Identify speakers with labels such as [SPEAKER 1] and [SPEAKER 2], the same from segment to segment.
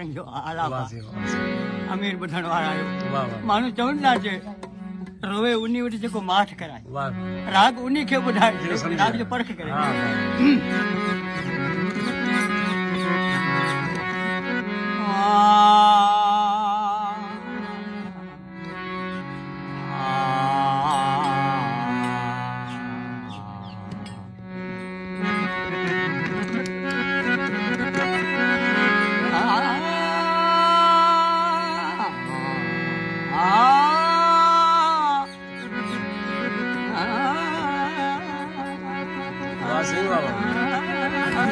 [SPEAKER 1] सारंग जो आलाप
[SPEAKER 2] वाह जी, वाह जी।
[SPEAKER 1] अमीर ॿुधण वारा आहियो
[SPEAKER 2] वाह वाह
[SPEAKER 1] माण्हू चवनि था जे रोवे उन वटि जेको माठ कराए
[SPEAKER 2] वाह
[SPEAKER 1] राग उन खे ॿुधाए
[SPEAKER 2] जो समझ
[SPEAKER 1] राग जो परख करे
[SPEAKER 2] हाँ, वाह सही वाह वाह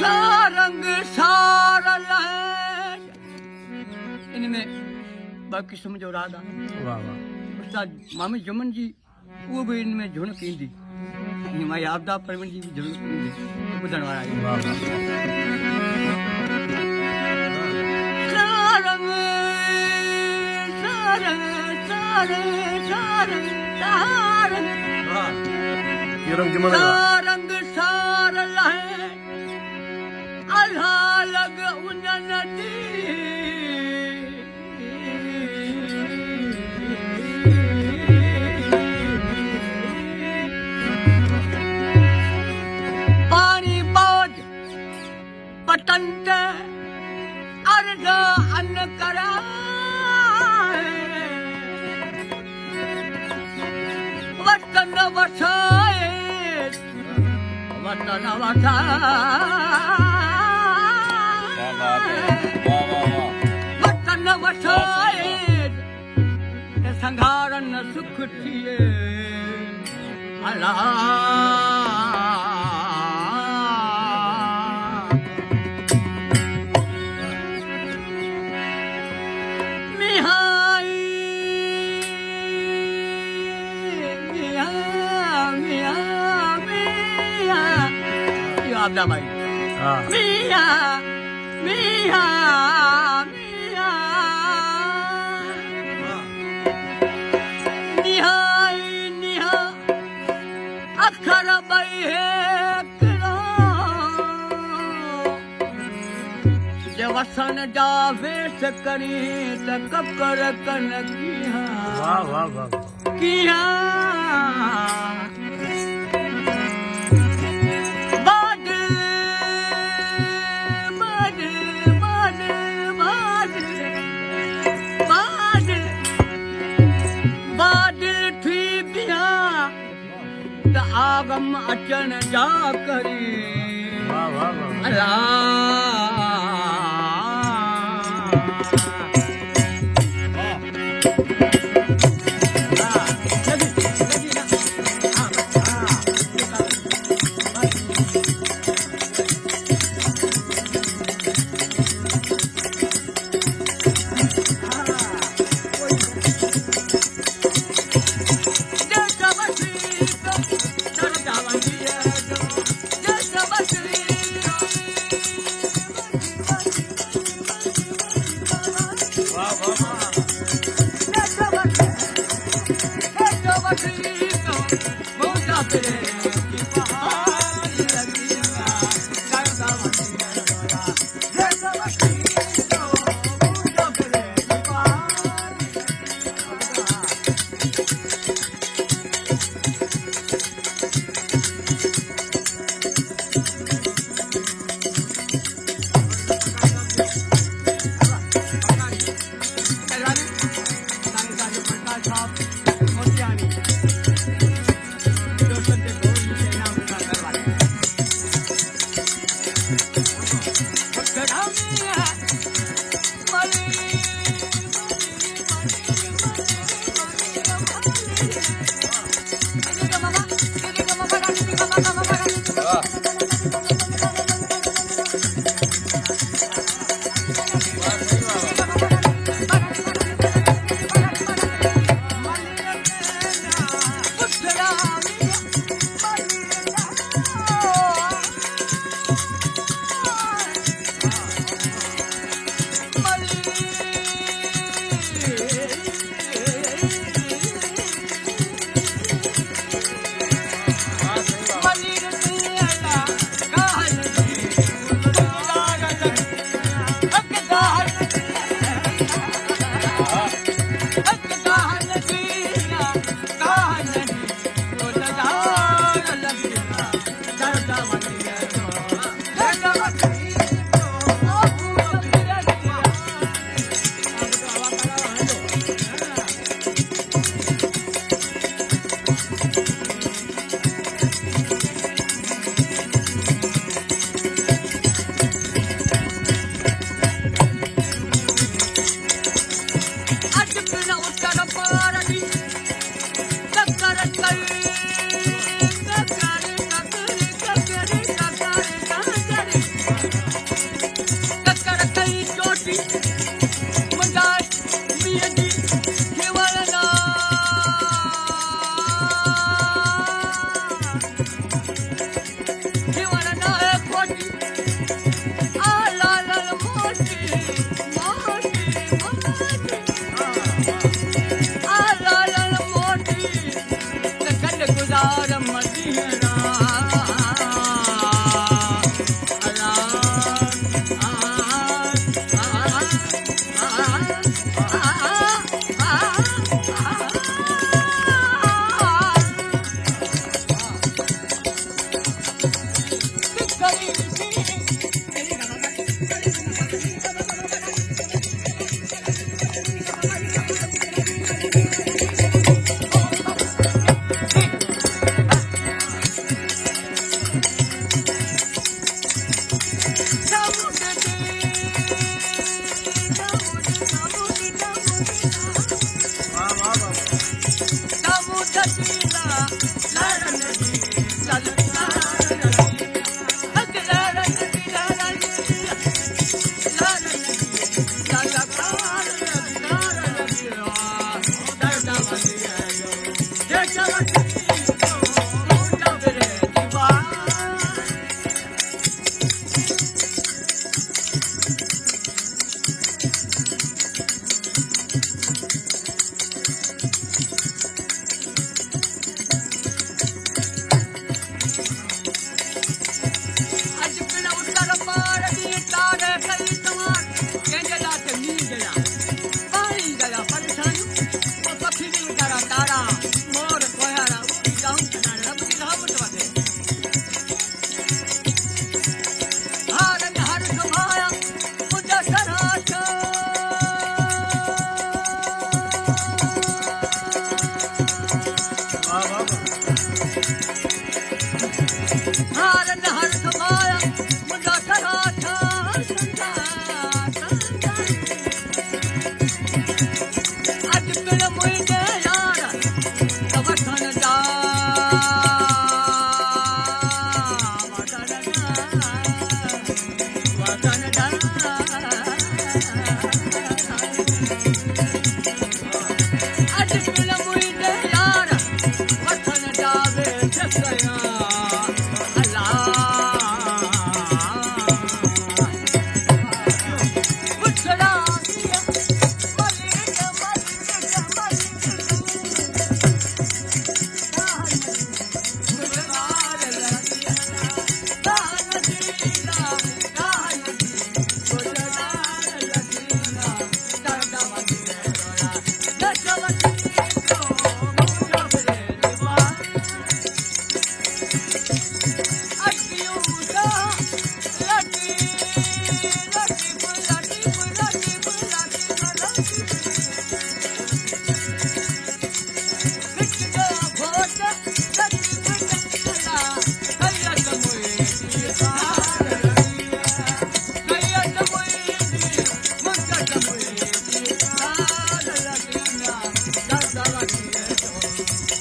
[SPEAKER 1] सारंग सारल इनमें ॿ क़िस्म जो राग आहे
[SPEAKER 2] वाह वाह
[SPEAKER 1] उस्ताद मामी जुमन जी उहो बि इनमें झुणक ईंदी ईअं मां आपदा प्रवीण जी बि झुणक ईंदी ॿुधण वारा आहियूं
[SPEAKER 2] वाह वाह
[SPEAKER 1] सारंग सारंग सारंग सारंग सारंग
[SPEAKER 2] ये रंग जमाना का
[SPEAKER 1] सारंग सारल अल्हा लग उन नदी पानी बोझ पतंत अर्ध अन्न करा वतन वसाए वतन वतन वसाए संघारन सुख थिए अला मिहाई मिया मिया मिया यो आपदा भाई
[SPEAKER 2] हाँ
[SPEAKER 1] मिया मिया मिया निहाई निहा अखर बई है वसन जा वेश करी त ककर कन किया
[SPEAKER 2] वाह वाह वाह
[SPEAKER 1] किया बादल बादल बादल बादल बादल थी बिया त आगम अचन जा करी
[SPEAKER 2] वाह वाह वाह
[SPEAKER 1] अल्लाह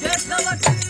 [SPEAKER 3] Yes,